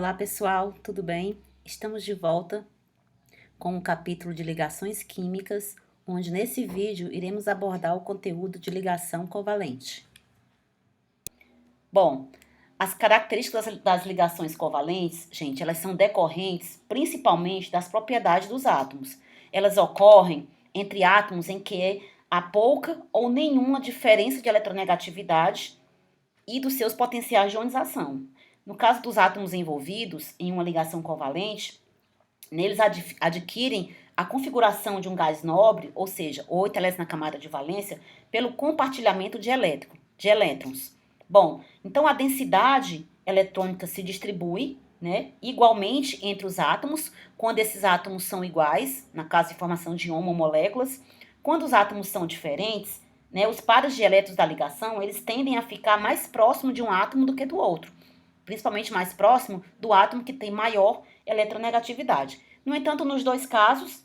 Olá pessoal, tudo bem? Estamos de volta com o capítulo de ligações químicas, onde nesse vídeo iremos abordar o conteúdo de ligação covalente. Bom, as características das ligações covalentes, gente, elas são decorrentes principalmente das propriedades dos átomos. Elas ocorrem entre átomos em que há pouca ou nenhuma diferença de eletronegatividade e dos seus potenciais de ionização. No caso dos átomos envolvidos em uma ligação covalente, neles adquirem a configuração de um gás nobre, ou seja, 8 elétrons na camada de valência, pelo compartilhamento de elétrons. Bom, então a densidade eletrônica se distribui, igualmente entre os átomos, quando esses átomos são iguais, na caso de formação de homomoléculas. Quando os átomos são diferentes, os pares de elétrons da ligação, eles tendem a ficar mais próximo de um átomo do que do outro, principalmente mais próximo do átomo que tem maior eletronegatividade. No entanto, nos dois casos,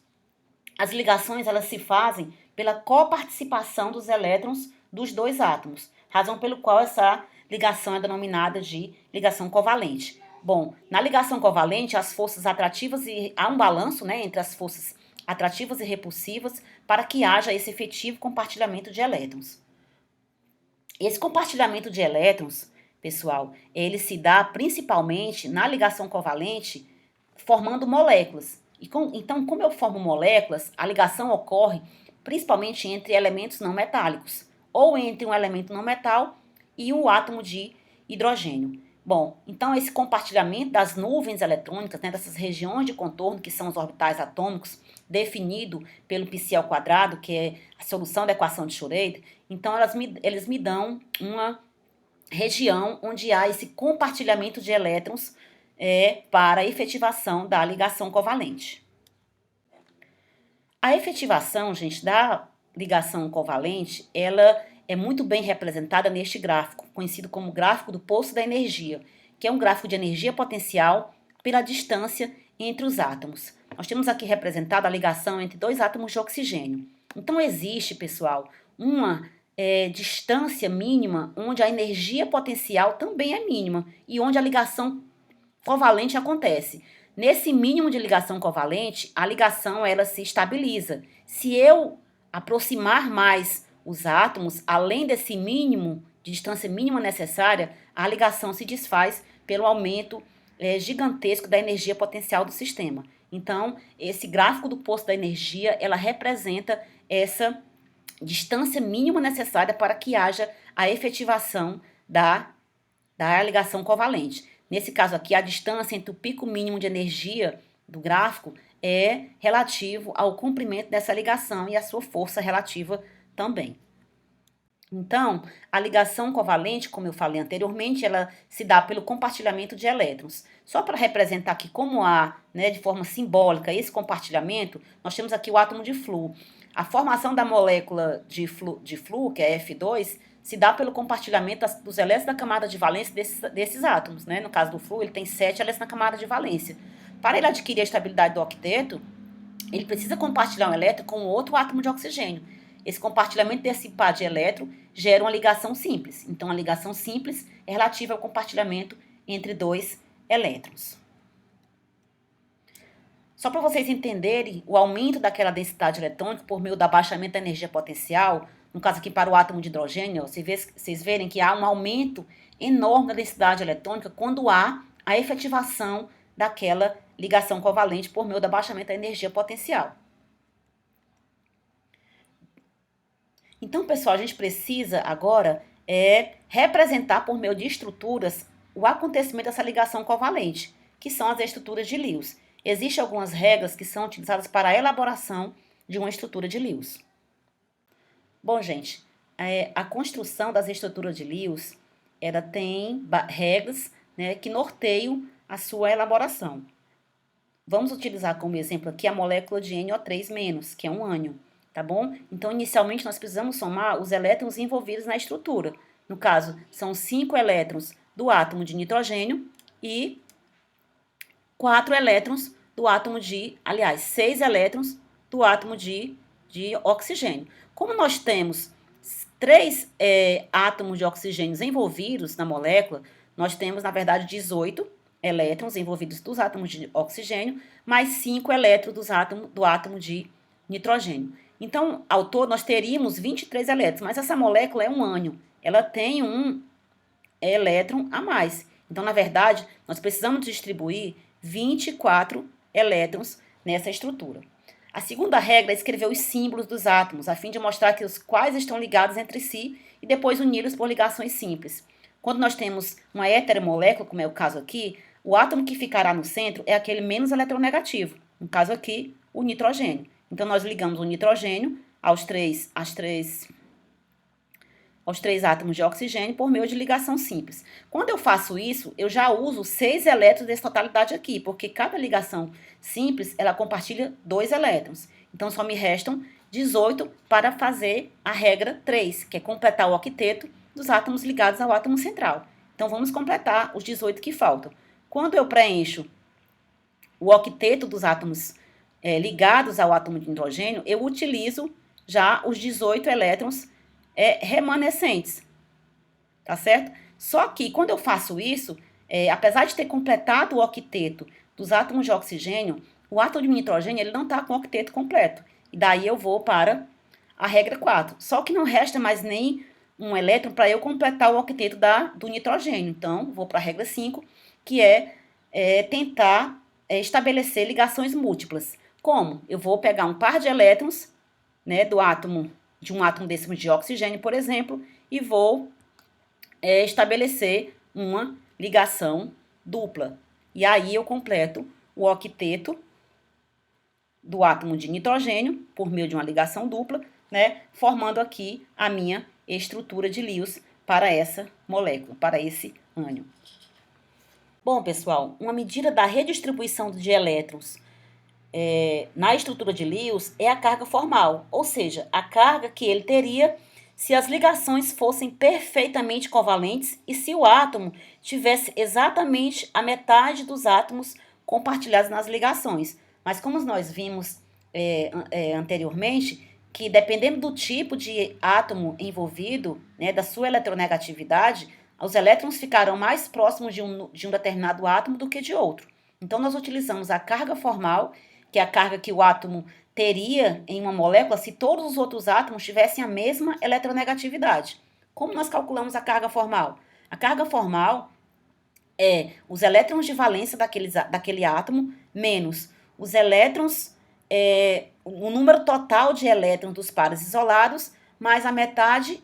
as ligações elas se fazem pela coparticipação dos elétrons dos dois átomos, razão pelo qual essa ligação é denominada de ligação covalente. Bom, na ligação covalente, as forças atrativas e há um balanço, entre as forças atrativas e repulsivas para que haja esse efetivo compartilhamento de elétrons. Esse compartilhamento de elétrons, pessoal, ele se dá principalmente na ligação covalente formando moléculas. Então, como eu formo moléculas, a ligação ocorre principalmente entre elementos não metálicos, ou entre um elemento não metal e um átomo de hidrogênio. Bom, então esse compartilhamento das nuvens eletrônicas, dessas regiões de contorno, que são os orbitais atômicos, definido pelo π², que é a solução da equação de Schrödinger, então eles me dão uma região onde há esse compartilhamento de elétrons para a efetivação da ligação covalente. A efetivação, gente, da ligação covalente, ela é muito bem representada neste gráfico, conhecido como gráfico do poço da energia, que é um gráfico de energia potencial pela distância entre os átomos. Nós temos aqui representada a ligação entre dois átomos de oxigênio. Então, existe, pessoal, uma distância mínima onde a energia potencial também é mínima e onde a ligação covalente acontece. Nesse mínimo de ligação covalente, a ligação ela se estabiliza. Se eu aproximar mais os átomos, além desse mínimo, de distância mínima necessária, a ligação se desfaz pelo aumento gigantesco da energia potencial do sistema. Então, esse gráfico do poço da energia, ela representa essa distância mínima necessária para que haja a efetivação da ligação covalente. Nesse caso aqui, a distância entre o pico mínimo de energia do gráfico é relativo ao comprimento dessa ligação e a sua força relativa também. Então, a ligação covalente, como eu falei anteriormente, ela se dá pelo compartilhamento de elétrons. Só para representar aqui como há, de forma simbólica, esse compartilhamento, nós temos aqui o átomo de flúor. A formação da molécula de flúor, que é F2, se dá pelo compartilhamento dos elétrons da camada de valência desses átomos. No caso do flúor, ele tem 7 elétrons na camada de valência. Para ele adquirir a estabilidade do octeto, ele precisa compartilhar um elétron com outro átomo de oxigênio. Esse compartilhamento desse par de elétron gera uma ligação simples. Então, a ligação simples é relativa ao compartilhamento entre dois elétrons. Só para vocês entenderem o aumento daquela densidade eletrônica por meio do abaixamento da energia potencial, no caso aqui para o átomo de hidrogênio, vocês verem que há um aumento enorme da densidade eletrônica quando há a efetivação daquela ligação covalente por meio do abaixamento da energia potencial. Então, pessoal, a gente precisa agora representar por meio de estruturas o acontecimento dessa ligação covalente, que são as estruturas de Lewis. Existem algumas regras que são utilizadas para a elaboração de uma estrutura de Lewis. Bom, gente, a construção das estruturas de Lewis, ela tem regras que norteiam a sua elaboração. Vamos utilizar como exemplo aqui a molécula de NO3-, que é um ânion, tá bom? Então, inicialmente, nós precisamos somar os elétrons envolvidos na estrutura. No caso, são 5 elétrons do átomo de nitrogênio e 4 elétrons do átomo aliás, 6 elétrons do átomo de oxigênio. Como nós temos 3 átomos de oxigênio envolvidos na molécula, nós temos, na verdade, 18 elétrons envolvidos dos átomos de oxigênio, mais 5 elétrons do átomo de nitrogênio. Então, ao todo, nós teríamos 23 elétrons, mas essa molécula é um ânion. Ela tem um elétron a mais. Então, na verdade, nós precisamos distribuir 24 elétrons nessa estrutura. A segunda regra é escrever os símbolos dos átomos, a fim de mostrar que os quais estão ligados entre si e depois uni-los por ligações simples. Quando nós temos uma heteromolécula, como é o caso aqui, o átomo que ficará no centro é aquele menos eletronegativo, no caso aqui, o nitrogênio. Então, nós ligamos o nitrogênio aos três átomos de oxigênio por meio de ligação simples. Quando eu faço isso, eu já uso 6 elétrons dessa totalidade aqui, porque cada ligação simples, ela compartilha 2 elétrons. Então, só me restam 18 para fazer a regra 3, que é completar o octeto dos átomos ligados ao átomo central. Então, vamos completar os 18 que faltam. Quando eu preencho o octeto dos átomos ligados ao átomo de nitrogênio, eu utilizo já os 18 elétrons remanescentes, tá certo? Só que quando eu faço isso, apesar de ter completado o octeto dos átomos de oxigênio, o átomo de nitrogênio ele não está com o octeto completo. E daí eu vou para a regra 4. Só que não resta mais nem um elétron para eu completar o octeto do nitrogênio. Então, vou para a regra 5, que é tentar estabelecer ligações múltiplas. Como? Eu vou pegar um par de elétrons, né, de um átomo desse de oxigênio, por exemplo, e vou estabelecer uma ligação dupla. E aí eu completo o octeto do átomo de nitrogênio por meio de uma ligação dupla, né, formando aqui a minha estrutura de Lewis para essa molécula, para esse ânion. Bom, pessoal, uma medida da redistribuição de elétrons na estrutura de Lewis é a carga formal, ou seja, a carga que ele teria se as ligações fossem perfeitamente covalentes e se o átomo tivesse exatamente a metade dos átomos compartilhados nas ligações. Mas como nós vimos anteriormente, que dependendo do tipo de átomo envolvido, né, da sua eletronegatividade, os elétrons ficarão mais próximos de um determinado átomo do que de outro. Então, nós utilizamos a carga formal, que é a carga que o átomo teria em uma molécula se todos os outros átomos tivessem a mesma eletronegatividade. Como nós calculamos a carga formal? A carga formal é os elétrons de valência daquele átomo menos os elétrons, o número total de elétrons dos pares isolados, mais a metade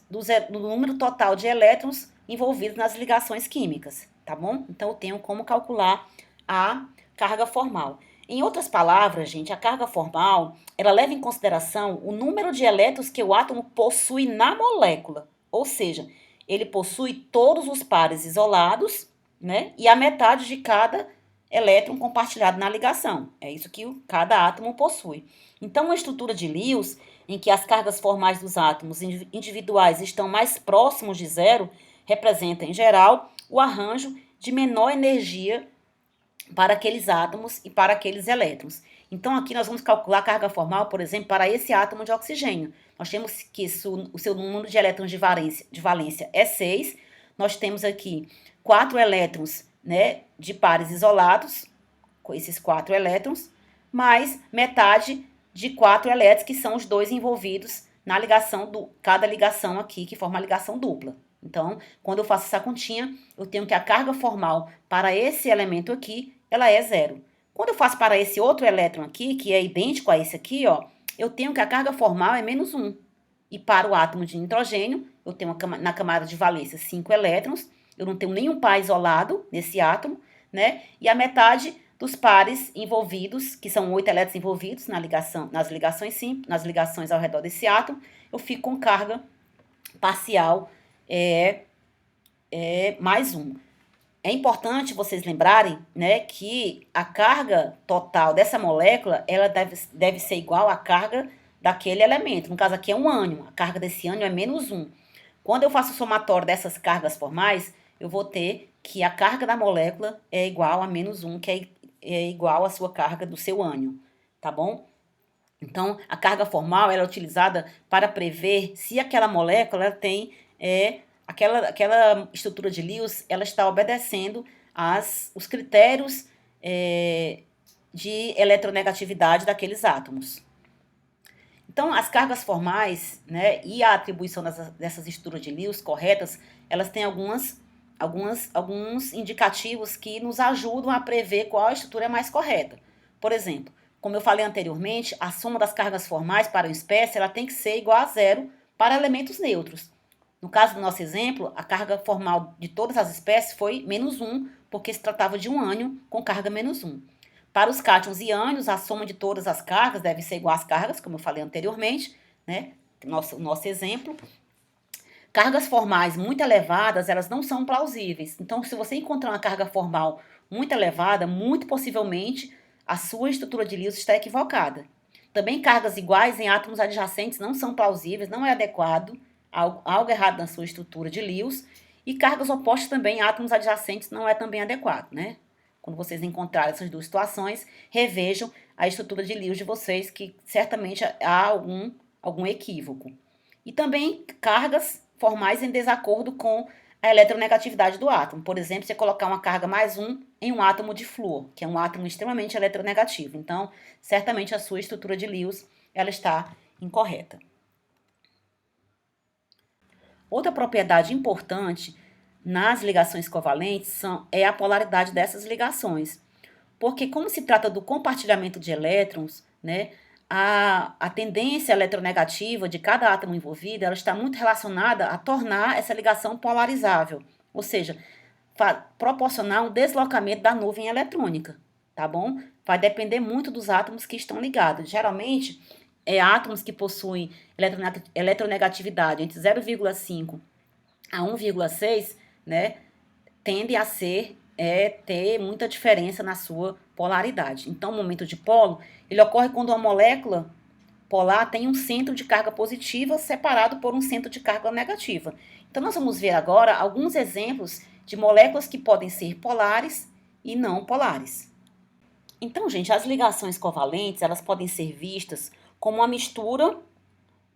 do número total de elétrons envolvidos nas ligações químicas, tá bom? Então, eu tenho como calcular a carga formal. Em outras palavras, gente, a carga formal, ela leva em consideração o número de elétrons que o átomo possui na molécula, ou seja, ele possui todos os pares isolados, né, e a metade de cada elétron compartilhado na ligação. É isso que cada átomo possui. Então, uma estrutura de Lewis, em que as cargas formais dos átomos individuais estão mais próximos de zero, representa, em geral, o arranjo de menor energia para aqueles átomos e para aqueles elétrons. Então, aqui nós vamos calcular a carga formal, por exemplo, para esse átomo de oxigênio. Nós temos que o seu número de elétrons de valência é 6. Nós temos aqui 4 elétrons, né, de pares isolados, com esses 4 elétrons, mais metade de 4 elétrons, que são os dois envolvidos na ligação, cada ligação aqui, que forma a ligação dupla. Então, quando eu faço essa continha, eu tenho que a carga formal para esse elemento aqui, ela é 0. Quando eu faço para esse outro elétron aqui, que é idêntico a esse aqui, ó, eu tenho que a carga formal é menos 1. E para o átomo de nitrogênio, eu tenho na camada de valência 5 elétrons, eu não tenho nenhum par isolado nesse átomo, né? E a metade dos pares envolvidos, que são 8 elétrons envolvidos nas ligações ao redor desse átomo, eu fico com carga parcial mais 1. É importante vocês lembrarem, né, que a carga total dessa molécula, ela deve ser igual à carga daquele elemento. No caso aqui é um ânion, a carga desse ânion é menos 1. Quando eu faço o somatório dessas cargas formais, eu vou ter que a carga da molécula é igual a menos 1, que é igual à sua carga do seu ânion, tá bom? Então, a carga formal ela é utilizada para prever se aquela molécula tem aquela estrutura de Lewis, ela está obedecendo os critérios de eletronegatividade daqueles átomos. Então, as cargas formais, né, e a atribuição dessas estruturas de Lewis corretas, elas têm alguns indicativos que nos ajudam a prever qual a estrutura é mais correta. Por exemplo, como eu falei anteriormente, a soma das cargas formais para uma espécie ela tem que ser igual a zero para elementos neutros. No caso do nosso exemplo, a carga formal de todas as espécies foi -1, porque se tratava de um ânion com carga -1. Para os cátions e ânions, a soma de todas as cargas deve ser igual às cargas, como eu falei anteriormente, né? Nosso exemplo. Cargas formais muito elevadas, elas não são plausíveis. Então, se você encontrar uma carga formal muito elevada, muito possivelmente a sua estrutura de Lewis está equivocada. Também cargas iguais em átomos adjacentes não são plausíveis, não é adequado, algo errado na sua estrutura de Lewis. E cargas opostas também em átomos adjacentes não é também adequado, né? Quando vocês encontrarem essas duas situações, revejam a estrutura de Lewis de vocês, que certamente há algum equívoco. E também cargas formais em desacordo com a eletronegatividade do átomo. Por exemplo, você colocar uma carga +1 em um átomo de flúor, que é um átomo extremamente eletronegativo. Então, certamente a sua estrutura de Lewis ela está incorreta. Outra propriedade importante nas ligações covalentes é a polaridade dessas ligações. Porque como se trata do compartilhamento de elétrons, né, a tendência eletronegativa de cada átomo envolvido ela está muito relacionada a tornar essa ligação polarizável, ou seja, proporcionar um deslocamento da nuvem eletrônica, tá bom? Vai depender muito dos átomos que estão ligados. Geralmente, átomos que possuem eletronegatividade entre 0,5 a 1,6, né, tendem a ter muita diferença na sua polaridade. Então, o momento dipolo, ele ocorre quando uma molécula polar tem um centro de carga positiva separado por um centro de carga negativa. Então, nós vamos ver agora alguns exemplos de moléculas que podem ser polares e não polares. Então, gente, as ligações covalentes, elas podem ser vistas como uma mistura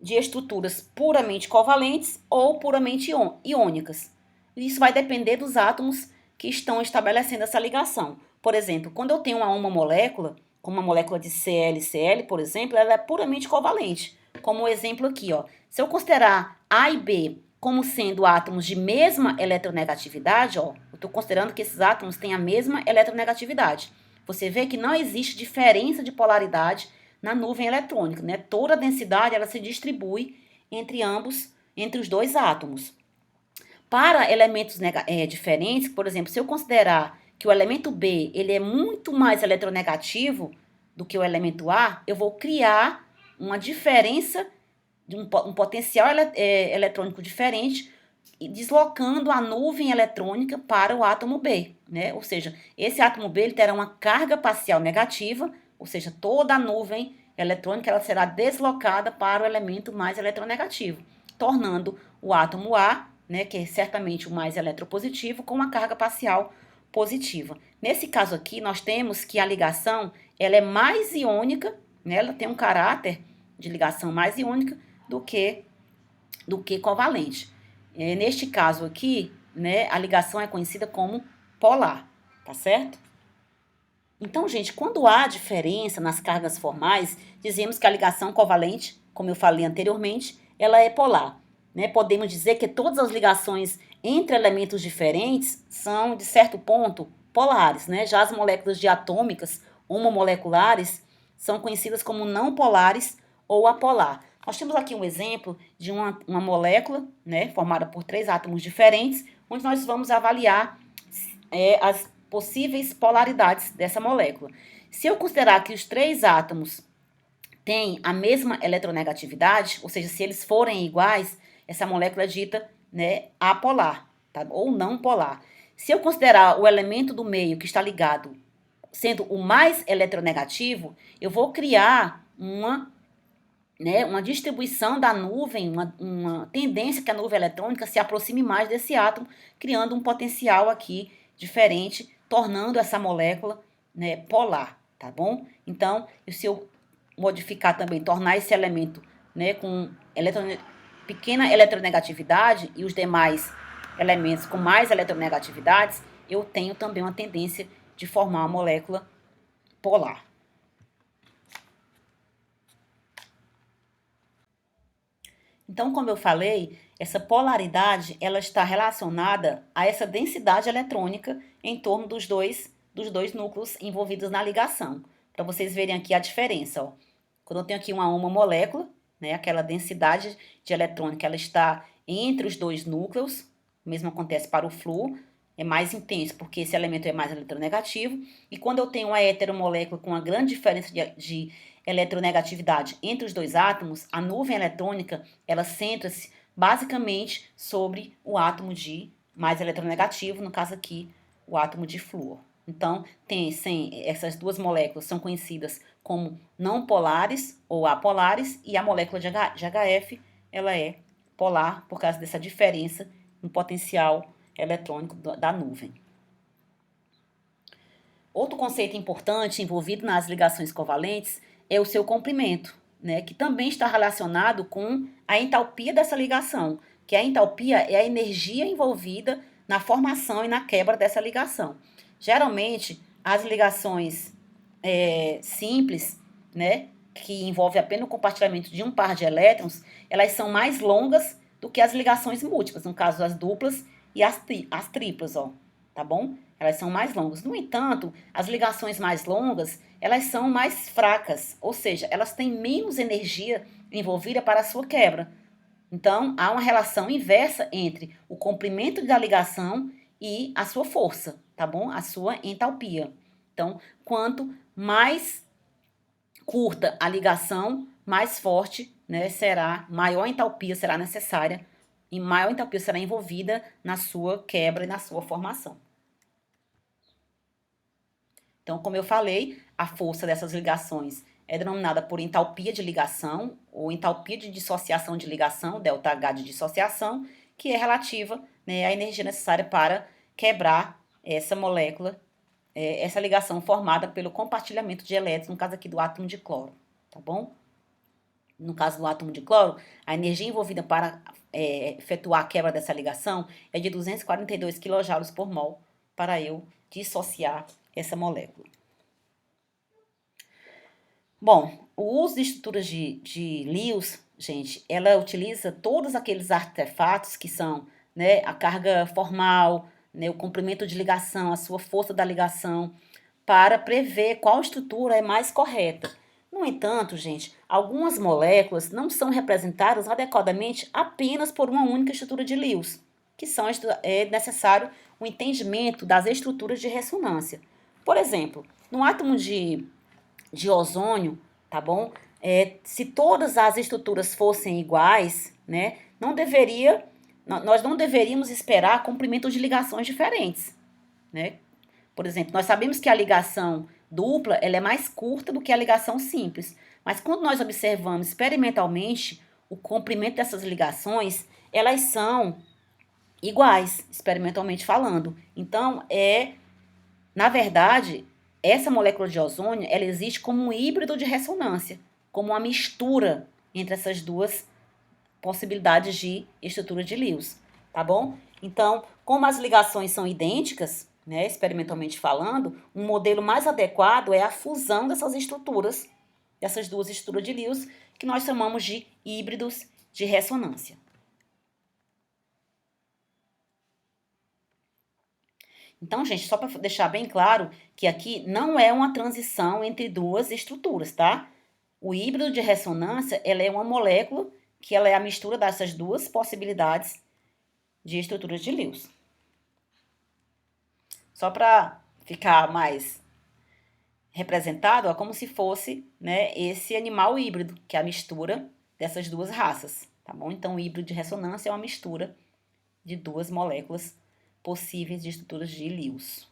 de estruturas puramente covalentes ou puramente iônicas. Isso vai depender dos átomos que estão estabelecendo essa ligação. Por exemplo, quando eu tenho uma molécula, como uma molécula de ClCl, por exemplo, ela é puramente covalente. Como o exemplo aqui, ó. Se eu considerar A e B como sendo átomos de mesma eletronegatividade, ó, eu estou considerando que esses átomos têm a mesma eletronegatividade. Você vê que não existe diferença de polaridade na nuvem eletrônica, né? Toda a densidade ela se distribui entre os dois átomos. Para elementos diferentes, por exemplo, se eu considerar que o elemento B ele é muito mais eletronegativo do que o elemento A, eu vou criar uma diferença, de um potencial eletrônico diferente, deslocando a nuvem eletrônica para o átomo B, né? Ou seja, esse átomo B ele terá uma carga parcial negativa, ou seja, toda a nuvem eletrônica ela será deslocada para o elemento mais eletronegativo, tornando o átomo A, né, que é certamente o mais eletropositivo, com uma carga parcial positiva. Nesse caso aqui, nós temos que a ligação ela é mais iônica, né, ela tem um caráter de ligação mais iônica do que covalente. Neste caso aqui, né, a ligação é conhecida como polar, tá certo? Então, gente, quando há diferença nas cargas formais, dizemos que a ligação covalente, como eu falei anteriormente, ela é polar. Né? Podemos dizer que todas as ligações entre elementos diferentes são, de certo ponto, polares. Né? Já as moléculas diatômicas, homomoleculares, são conhecidas como não polares ou apolar. Nós temos aqui um exemplo de uma molécula, né, formada por 3 átomos diferentes, onde nós vamos avaliar as possíveis polaridades dessa molécula. Se eu considerar que os 3 átomos têm a mesma eletronegatividade, ou seja, se eles forem iguais, essa molécula é dita, né, apolar, tá? Ou não polar. Se eu considerar o elemento do meio que está ligado sendo o mais eletronegativo, eu vou criar uma distribuição da nuvem, uma tendência que a nuvem eletrônica se aproxime mais desse átomo, criando um potencial aqui diferente, tornando essa molécula, né, polar, tá bom? Então, se eu modificar também, tornar esse elemento, né, com pequena eletronegatividade e os demais elementos com mais eletronegatividades, eu tenho também uma tendência de formar uma molécula polar. Então, como eu falei, essa polaridade ela está relacionada a essa densidade eletrônica em torno dos dois núcleos envolvidos na ligação. Para vocês verem aqui a diferença, ó. Quando eu tenho aqui uma molécula, né, aquela densidade de eletrônica, ela está entre os dois núcleos. O mesmo acontece para o flúor, é mais intenso porque esse elemento é mais eletronegativo. E quando eu tenho uma heteromolécula com uma grande diferença de eletronegatividade entre os dois átomos, a nuvem eletrônica, ela centra-se basicamente sobre o átomo de mais eletronegativo, no caso aqui, o átomo de flúor. Então, essas duas moléculas são conhecidas como não polares ou apolares, e a molécula de HF, ela é polar por causa dessa diferença no potencial eletrônico da nuvem. Outro conceito importante envolvido nas ligações covalentes é o seu comprimento, né, que também está relacionado com a entalpia dessa ligação, que a entalpia é a energia envolvida na formação e na quebra dessa ligação. Geralmente, as ligações simples, né, que envolve apenas o compartilhamento de um par de elétrons, elas são mais longas do que as ligações múltiplas, no caso as duplas e as triplas, ó, tá bom? Elas são mais longas. No entanto, as ligações mais longas, elas são mais fracas, ou seja, elas têm menos energia envolvida para a sua quebra. Então, há uma relação inversa entre o comprimento da ligação e a sua força, tá bom? A sua entalpia. Então, quanto mais curta a ligação, mais forte, né, maior entalpia será necessária e maior entalpia será envolvida na sua quebra e na sua formação. Então, como eu falei, a força dessas ligações é denominada por entalpia de ligação ou entalpia de dissociação de ligação, ΔH de dissociação, que é relativa, né, à energia necessária para quebrar essa molécula, essa ligação formada pelo compartilhamento de elétrons, no caso aqui do átomo de cloro, tá bom? No caso do átomo de cloro, a energia envolvida para efetuar a quebra dessa ligação é de 242 kJ por mol para eu dissociar essa molécula. Bom, o uso de estruturas de Lewis, gente, ela utiliza todos aqueles artefatos que são, né, a carga formal, né, o comprimento de ligação, a sua força da ligação, para prever qual estrutura é mais correta. No entanto, gente, algumas moléculas não são representadas adequadamente apenas por uma única estrutura de Lewis, que é necessário o entendimento das estruturas de ressonância. Por exemplo, no átomo de ozônio, tá bom? Se todas as estruturas fossem iguais, né, nós não deveríamos esperar comprimentos de ligações diferentes, né? Por exemplo, nós sabemos que a ligação dupla ela é mais curta do que a ligação simples, mas quando nós observamos experimentalmente o comprimento dessas ligações, elas são iguais, experimentalmente falando. Então, na verdade, essa molécula de ozônio, ela existe como um híbrido de ressonância, como uma mistura entre essas duas possibilidades de estrutura de Lewis, tá bom? Então, como as ligações são idênticas, né, experimentalmente falando, um modelo mais adequado é a fusão dessas duas estruturas de Lewis, que nós chamamos de híbridos de ressonância. Então, gente, só para deixar bem claro que aqui não é uma transição entre duas estruturas, tá? O híbrido de ressonância, ela é uma molécula que ela é a mistura dessas duas possibilidades de estruturas de Lewis. Só para ficar mais representado, é como se fosse, né, esse animal híbrido, que é a mistura dessas duas raças, tá bom? Então, o híbrido de ressonância é uma mistura de duas moléculas possíveis de estruturas de Lewis.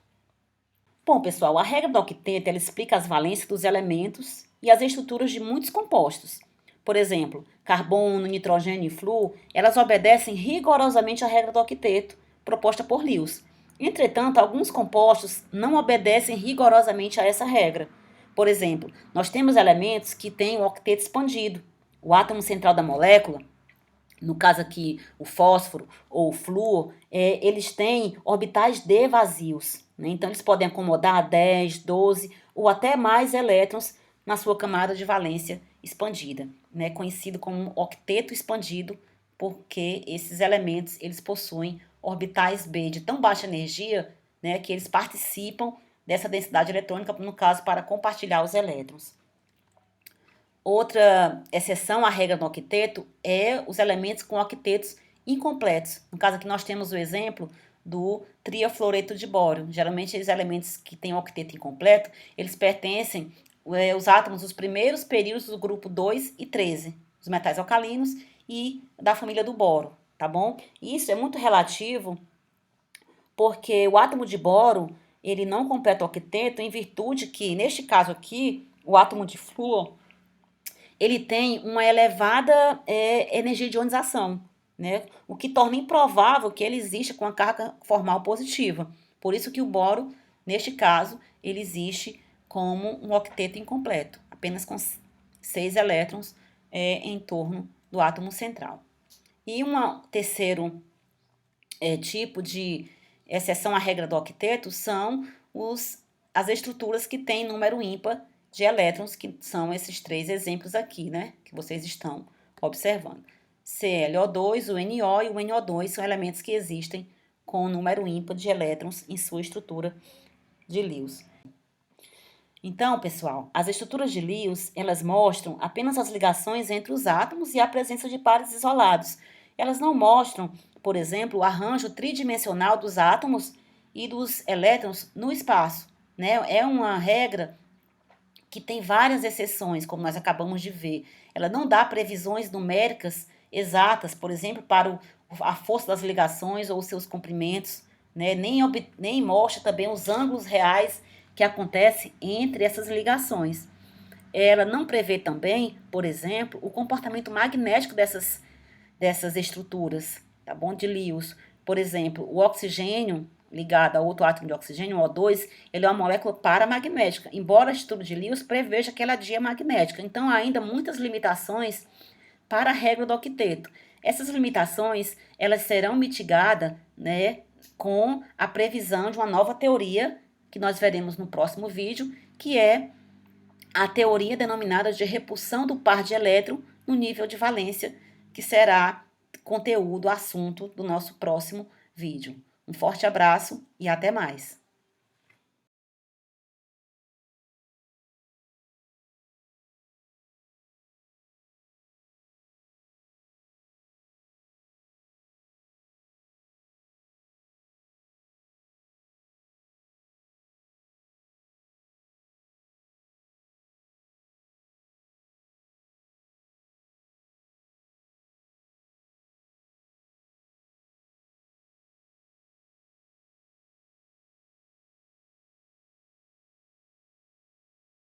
Bom, pessoal, a regra do octeto, ela explica as valências dos elementos e as estruturas de muitos compostos. Por exemplo, carbono, nitrogênio e flúor, elas obedecem rigorosamente à regra do octeto, proposta por Lewis. Entretanto, alguns compostos não obedecem rigorosamente a essa regra. Por exemplo, nós temos elementos que têm o octeto expandido. O átomo central da molécula, no caso aqui o fósforo ou o flúor, eles têm orbitais D vazios, né? Então eles podem acomodar 10, 12 ou até mais elétrons na sua camada de valência expandida, né? Conhecido como octeto expandido, porque esses elementos eles possuem orbitais B de tão baixa energia, né, que eles participam dessa densidade eletrônica, no caso, para compartilhar os elétrons. Outra exceção à regra do octeto é os elementos com octetos incompletos. No caso aqui nós temos o exemplo do triafluoreto de bório. Geralmente os elementos que têm octeto incompleto, eles pertencem, os átomos dos primeiros períodos do grupo 2 e 13, os metais alcalinos e da família do boro, tá bom? Isso é muito relativo porque o átomo de boro, ele não completa o octeto em virtude que, neste caso aqui, o átomo de flúor, ele tem uma elevada energia de ionização, né? O que torna improvável que ele exista com a carga formal positiva. Por isso que o boro, neste caso, ele existe como um octeto incompleto, apenas com 6 elétrons em torno do átomo central. E um terceiro tipo de exceção à regra do octeto são as estruturas que têm número ímpar de elétrons, que são esses 3 exemplos aqui, né, que vocês estão observando. ClO2, o NO e o NO2 são elementos que existem com número ímpar de elétrons em sua estrutura de Lewis. Então, pessoal, as estruturas de Lewis, elas mostram apenas as ligações entre os átomos e a presença de pares isolados. Elas não mostram, por exemplo, o arranjo tridimensional dos átomos e dos elétrons no espaço, né? É uma regra que tem várias exceções, como nós acabamos de ver. Ela não dá previsões numéricas exatas, por exemplo, para a força das ligações ou os seus comprimentos, né? Nem mostra também os ângulos reais que acontecem entre essas ligações. Ela não prevê também, por exemplo, o comportamento magnético dessas estruturas, tá bom? De Lewis. Por exemplo, o oxigênio ligado a outro átomo de oxigênio, o O2, ele é uma molécula paramagnética, embora a estrutura de Lewis preveja que ela é diamagnética. Então, há ainda muitas limitações para a regra do octeto. Essas limitações, elas serão mitigadas, né, com a previsão de uma nova teoria, que nós veremos no próximo vídeo, que é a teoria denominada de repulsão do par de elétron no nível de valência, que será conteúdo, assunto do nosso próximo vídeo. Um forte abraço e até mais!